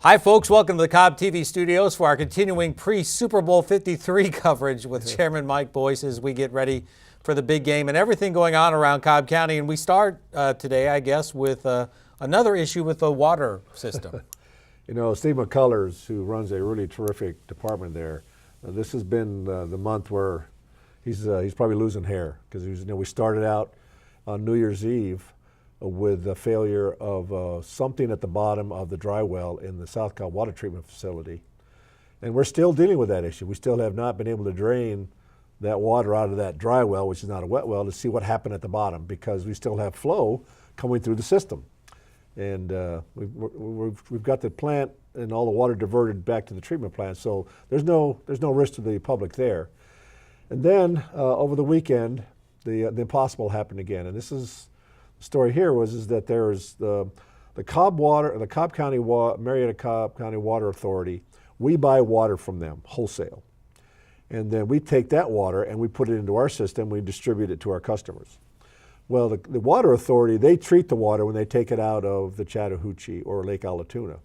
Hi, folks. Welcome to the Cobb TV studios for our continuing pre-Super Bowl 53 coverage with Chairman Mike Boyce as we get ready for the big game and everything going on around Cobb County. And we start today, I guess, with another issue with the water system. You know, Steve McCullers, who runs a really terrific department there, this has been the month where he's probably losing hair because we started out on New Year's Eve with the failure of something at the bottom of the dry well in the South Cobb water treatment facility. And we're still dealing with that issue. We still have not been able to drain that water out of that dry well, which is not a wet well, to see what happened at the bottom because we still have flow coming through the system. And we've got the plant and all the water diverted back to the treatment plant, so there's no risk to the public there. And then over the weekend, the impossible happened again, and this is the story here is that there's the Cobb County Marietta Cobb County Water Authority. We buy water from them wholesale, and then we take that water and we put it into our system. We distribute it to our customers. Well, the water authority, they treat the water when they take it out of the Chattahoochee or Lake Allatoona,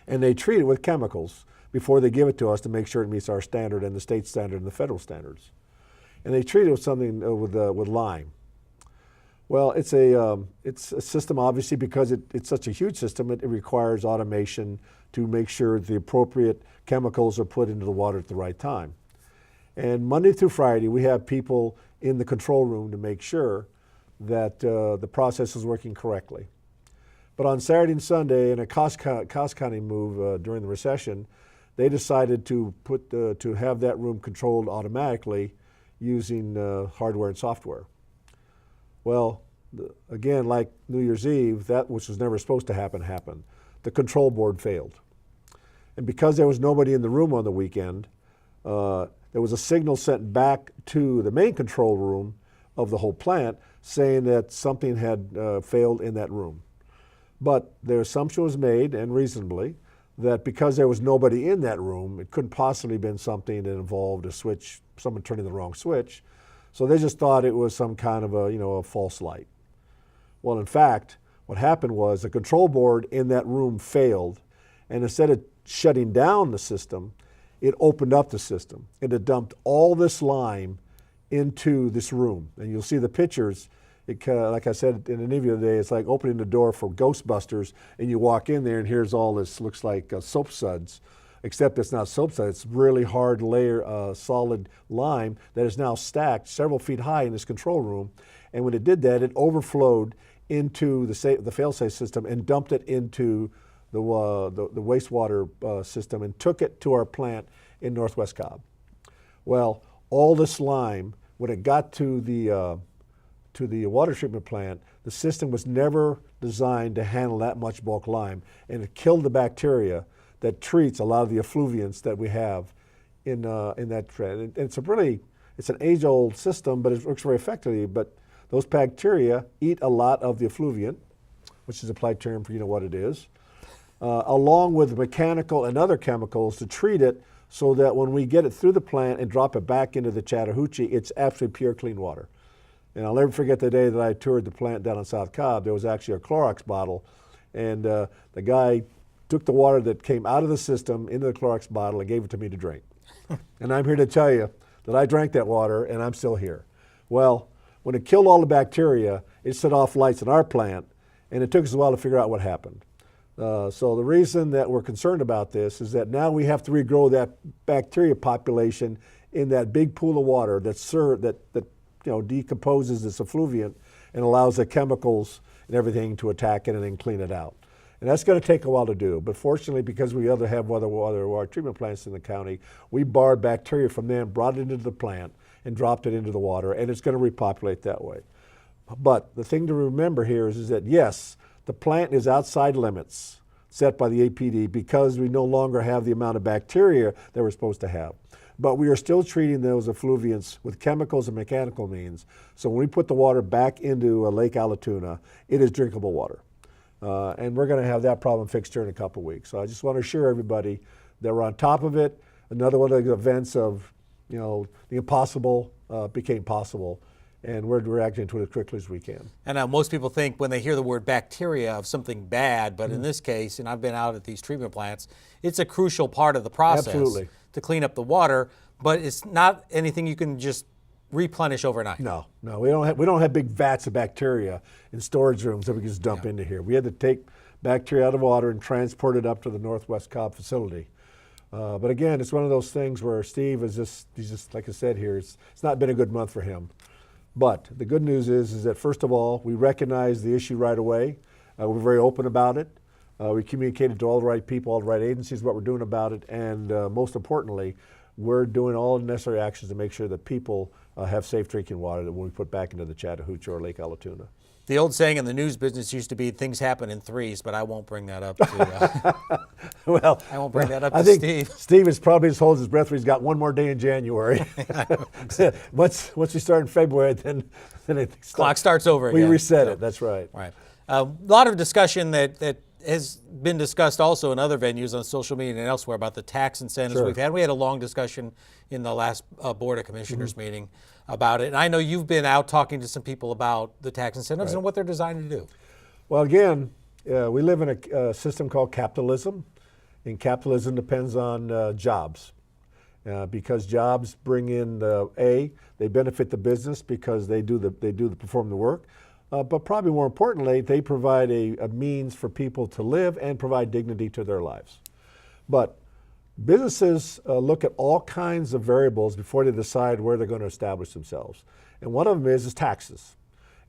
and they treat it with chemicals before they give it to us to make sure it meets our standard and the state standard and the federal standards. And they treat it with something with lime. Well, it's a system, obviously, because it's such a huge system, it requires automation to make sure the appropriate chemicals are put into the water at the right time. And Monday through Friday, we have people in the control room to make sure that the process is working correctly. But on Saturday and Sunday, in a cost-cutting move during the recession, they decided to have that room controlled automatically using hardware and software. Well, again, like New Year's Eve, that which was never supposed to happen, happened. The control board failed. And because there was nobody in the room on the weekend, there was a signal sent back to the main control room of the whole plant saying that something had failed in that room. But their assumption was made, and reasonably, that because there was nobody in that room, it couldn't possibly have been something that involved a switch, someone turning the wrong switch. So they just thought it was some kind of a false light. Well, in fact, what happened was the control board in that room failed, and instead of shutting down the system, it opened up the system, and it dumped all this lime into this room. And you'll see the pictures. Like I said in an interview today, it's like opening the door for Ghostbusters, and you walk in there, and here's all this, looks like soap suds. Except it's not soap suds, it's really hard layer, solid lime that is now stacked several feet high in this control room. And when it did that, it overflowed into the fail-safe system and dumped it into the wastewater system and took it to our plant in Northwest Cobb. Well, all this lime, when it got to the water treatment plant, the system was never designed to handle that much bulk lime, and it killed the bacteria that treats a lot of the effluviants that we have in that trend. It's an age-old system, but it works very effectively. But those bacteria eat a lot of the effluviant, which is a polite term for what it is, along with mechanical and other chemicals to treat it so that when we get it through the plant and drop it back into the Chattahoochee, it's absolutely pure, clean water. And I'll never forget the day that I toured the plant down in South Cobb. There was actually a Clorox bottle, and the guy took the water that came out of the system into the Clorox bottle and gave it to me to drink. And I'm here to tell you that I drank that water and I'm still here. Well, when it killed all the bacteria, it set off lights in our plant, and it took us a while to figure out what happened. So the reason that we're concerned about this is that now we have to regrow that bacteria population in that big pool of water that decomposes this effluviant and allows the chemicals and everything to attack it and then clean it out. And that's going to take a while to do. But fortunately, because we have other water treatment plants in the county, we borrowed bacteria from them, brought it into the plant, and dropped it into the water, and it's going to repopulate that way. But the thing to remember here is that, yes, the plant is outside limits set by the APD because we no longer have the amount of bacteria that we're supposed to have. But we are still treating those effluviants with chemicals and mechanical means. So when we put the water back into Lake Allatoona, it is drinkable water. And we're going to have that problem fixed here in a couple of weeks. So I just want to assure everybody that we're on top of it. Another one of the events of, the impossible became possible. and we're reacting to it as quickly as we can. And most people think when they hear the word bacteria of something bad, but in this case, and I've been out at these treatment plants, it's a crucial part of the process Absolutely. to clean up the water, but it's not anything you can just replenish overnight. No, we don't have big vats of bacteria in storage rooms that we can just dump into here. We had to take bacteria out of water and transport it up to the Northwest Cobb facility. But again, it's one of those things where Steve he's just like I said here, it's not been a good month for him. But the good news is that first of all, we recognized the issue right away. We're very open about it. We communicated to all the right people, all the right agencies what we're doing about it, and most importantly, we're doing all the necessary actions to make sure that people have safe drinking water that when we put back into the Chattahoochee or Lake Allatoona. The old saying in the news business used to be things happen in threes, but I won't bring that up to Well, I won't bring that up I to think Steve. Steve is probably just holds his breath. He's got one more day in January. once we start in February, then Clock starts over we again. reset it. That's right. Right. A lot of discussion that has been discussed also in other venues on social media and elsewhere about the tax incentives Sure. we've had. We had a long discussion in the last Board of Commissioners meeting about it. And I know you've been out talking to some people about the tax incentives and what they're designed to do. Well, again, we live in a system called capitalism, and capitalism depends on jobs. Because jobs bring in they benefit the business because they perform the work, but probably more importantly, they provide a means for people to live and provide dignity to their lives. But businesses look at all kinds of variables before they decide where they're going to establish themselves, and one of them is taxes.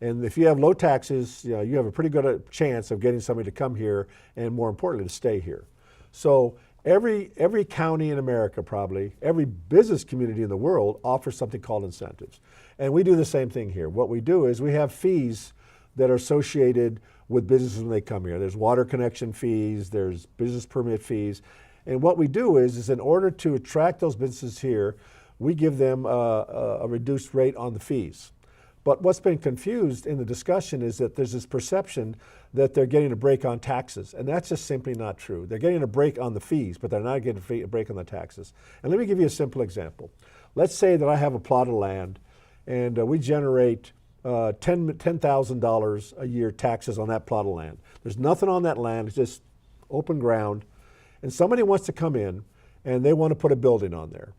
And if you have low taxes, you have a pretty good chance of getting somebody to come here, and more importantly, to stay here. So every county in America, probably every business community in the world, offers something called incentives, and we do the same thing here. What we do is we have fees that are associated with businesses when they come here. There's water connection fees, there's business permit fees, and what we do is in order to attract those businesses here, we give them a reduced rate on the fees. But what's been confused in the discussion is that there's this perception that they're getting a break on taxes, and that's just simply not true. They're getting a break on the fees, but they're not getting a break on the taxes. And let me give you a simple example. Let's say that I have a plot of land, and we generate $10,000 a year taxes on that plot of land. There's nothing on that land, it's just open ground, and somebody wants to come in, and they want to put a building on there.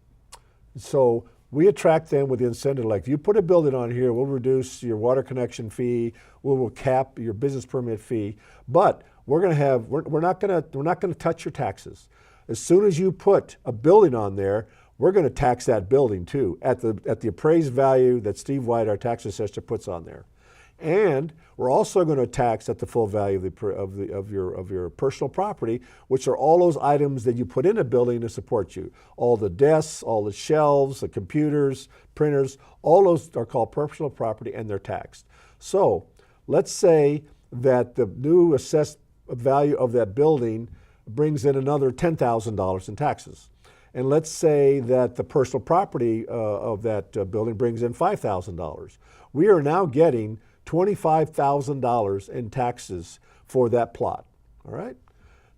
So we attract them with the incentive, like if you put a building on here, we'll reduce your water connection fee, we'll cap your business permit fee, but we're not going to touch your taxes. As soon as you put a building on there, we're going to tax that building too at the appraised value that Steve White, our tax assessor, puts on there. And we're also going to tax at the full value of your personal property, which are all those items that you put in a building to support you. All the desks, all the shelves, the computers, printers, all those are called personal property and they're taxed. So let's say that the new assessed value of that building brings in another $10,000 in taxes. And let's say that the personal property of that building brings in $5,000. We are now getting $25,000 in taxes for that plot, all right?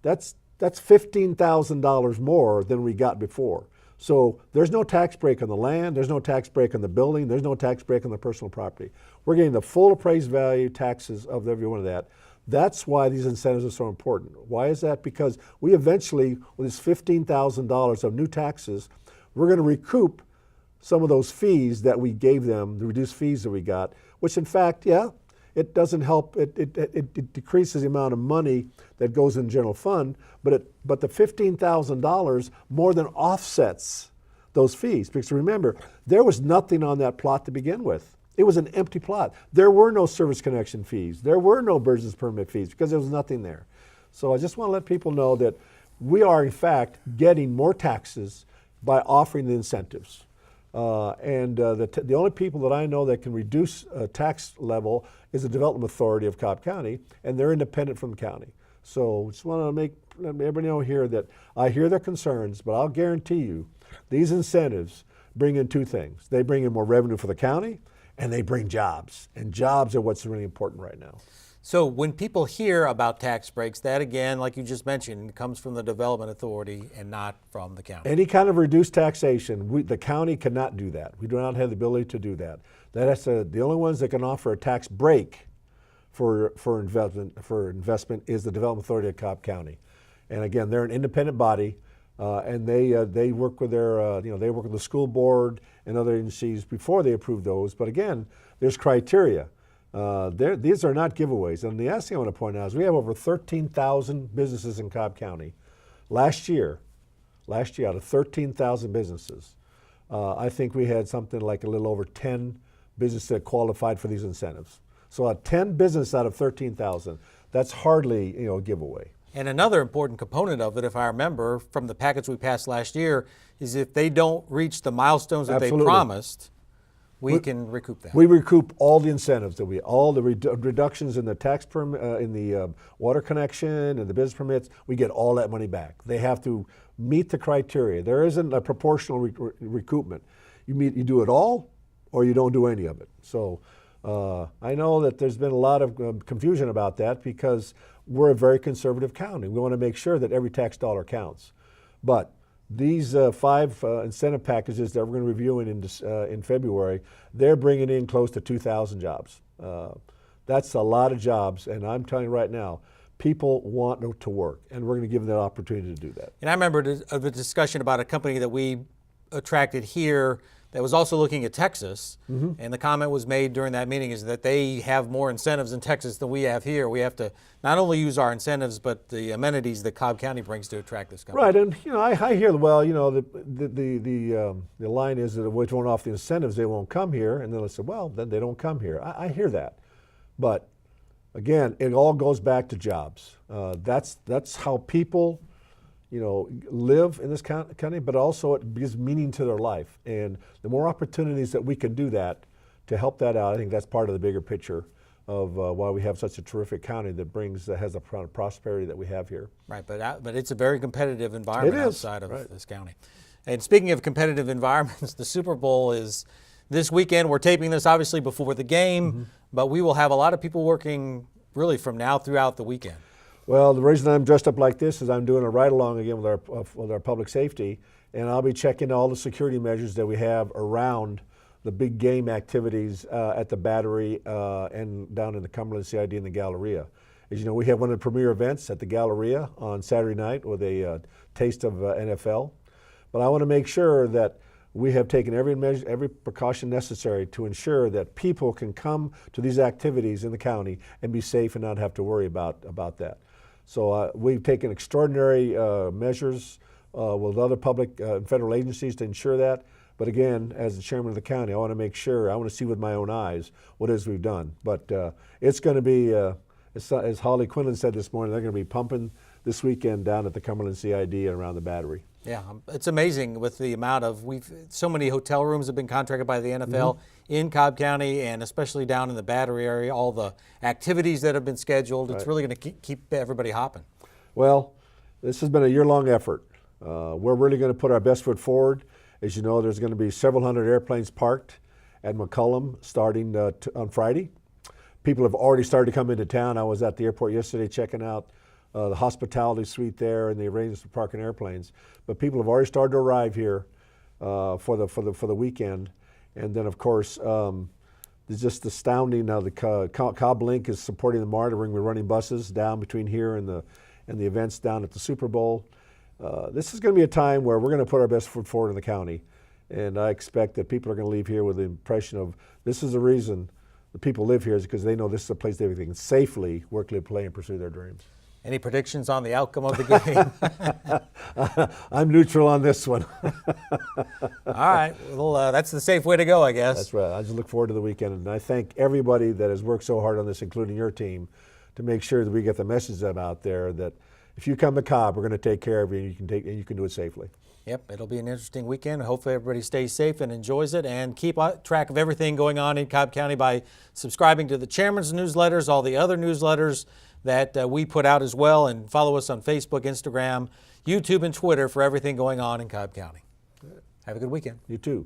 That's $15,000 more than we got before. So there's no tax break on the land, there's no tax break on the building, there's no tax break on the personal property. We're getting the full appraised value taxes of every one of that. That's why these incentives are so important. Why is that? Because we eventually, with this $15,000 of new taxes, we're going to recoup some of those fees that we gave them, the reduced fees that we got, which in fact, it doesn't help, it decreases the amount of money that goes in general fund, but the $15,000 more than offsets those fees. Because remember, there was nothing on that plot to begin with. It was an empty plot. There were no service connection fees. There were no business permit fees because there was nothing there. So I just want to let people know that we are in fact getting more taxes by offering the incentives. The only people that I know that can reduce a tax level is the Development Authority of Cobb County, and they're independent from the county. So just want to let everybody know here that I hear their concerns, but I'll guarantee you these incentives bring in two things. They bring in more revenue for the county, and they bring jobs. And jobs are what's really important right now. So when people hear about tax breaks, that again, like you just mentioned, comes from the Development Authority and not from the county. Any kind of reduced taxation, the county cannot do that. We do not have the ability to do that. The only ones that can offer a tax break for investment is the Development Authority of Cobb County. And again, they're an independent body, and they work with they work with the school board and other agencies before they approve those. But again, there's criteria. These are not giveaways. And the last thing I want to point out is we have over 13,000 businesses in Cobb County. Last year, out of 13,000 businesses, I think we had something like a little over 10 businesses that qualified for these incentives. So 10 business out of 13,000, that's hardly a giveaway. And another important component of it, if I remember from the package we passed last year, is if they don't reach the milestones that Absolutely. they promised, we can recoup that. We recoup all the incentives all the reductions in the tax in the water connection and the business permits. We get all that money back. They have to meet the criteria. There isn't a proportional recoupment. You do it all, or you don't do any of it. So I know that there's been a lot of confusion about that because we're a very conservative county. We want to make sure that every tax dollar counts. But these 5 incentive packages that we're going to review in February, they're bringing in close to 2,000 jobs. That's a lot of jobs, and I'm telling you right now, people want to work, and we're going to give them that opportunity to do that. And I remember the discussion about a company that we attracted here that was also looking at Texas, and the comment was made during that meeting is that they have more incentives in Texas than we have here. We have to not only use our incentives, but the amenities that Cobb County brings to attract this company. Right, and I hear, well, the line is that if we turn off the incentives, they won't come here, and then I say, well, then they don't come here. I hear that, but again, it all goes back to jobs. That's how people live in this county, but also it gives meaning to their life. And the more opportunities that we can do that to help that out, I think that's part of the bigger picture of why we have such a terrific county that has the prosperity that we have here. Right, but it's a very competitive environment outside of this county. And speaking of competitive environments, the Super Bowl is this weekend. We're taping this obviously before the game, but we will have a lot of people working really from now throughout the weekend. Well, the reason I'm dressed up like this is I'm doing a ride-along again with our public safety, and I'll be checking all the security measures that we have around the big game activities at the Battery and down in the Cumberland CID in the Galleria. As you know, we have one of the premier events at the Galleria on Saturday night with a taste of NFL. But I want to make sure that we have taken every precaution necessary to ensure that people can come to these activities in the county and be safe and not have to worry about that. So we've taken extraordinary measures with other public and federal agencies to ensure that. But again, as the chairman of the county, I want to see with my own eyes what it is we've done. But it's going to be, as Holly Quinlan said this morning, they're going to be pumping this weekend down at the Cumberland CID and around the Battery. Yeah, it's amazing with the amount of, so many hotel rooms have been contracted by the NFL in Cobb County and especially down in the Battery area, all the activities that have been scheduled. It's really going to keep everybody hopping. Well, this has been a year-long effort. We're really going to put our best foot forward. As you know, there's going to be several hundred airplanes parked at McCollum starting on Friday. People have already started to come into town. I was at the airport yesterday checking out the hospitality suite there and the arrangements for parking airplanes. But people have already started to arrive here for the weekend. And then, of course, it's just astounding. Now the Cobb Link is supporting the MARTA. We're running buses down between here and the events down at the Super Bowl. This is going to be a time where we're going to put our best foot forward in the county. And I expect that people are going to leave here with the impression of this is the reason the people live here is because they know this is a place they can safely work, live, play, and pursue their dreams. Any predictions on the outcome of the game? I'm neutral on this one. All right. Well, that's the safe way to go, I guess. That's right. I just look forward to the weekend. And I thank everybody that has worked so hard on this, including your team, to make sure that we get the message out there that if you come to Cobb, we're going to take care of you and you can do it safely. Yep, it'll be an interesting weekend. Hopefully everybody stays safe and enjoys it, and keep track of everything going on in Cobb County by subscribing to the chairman's newsletters, all the other newsletters that we put out as well, and follow us on Facebook, Instagram, YouTube, and Twitter for everything going on in Cobb County. Have a good weekend. You too.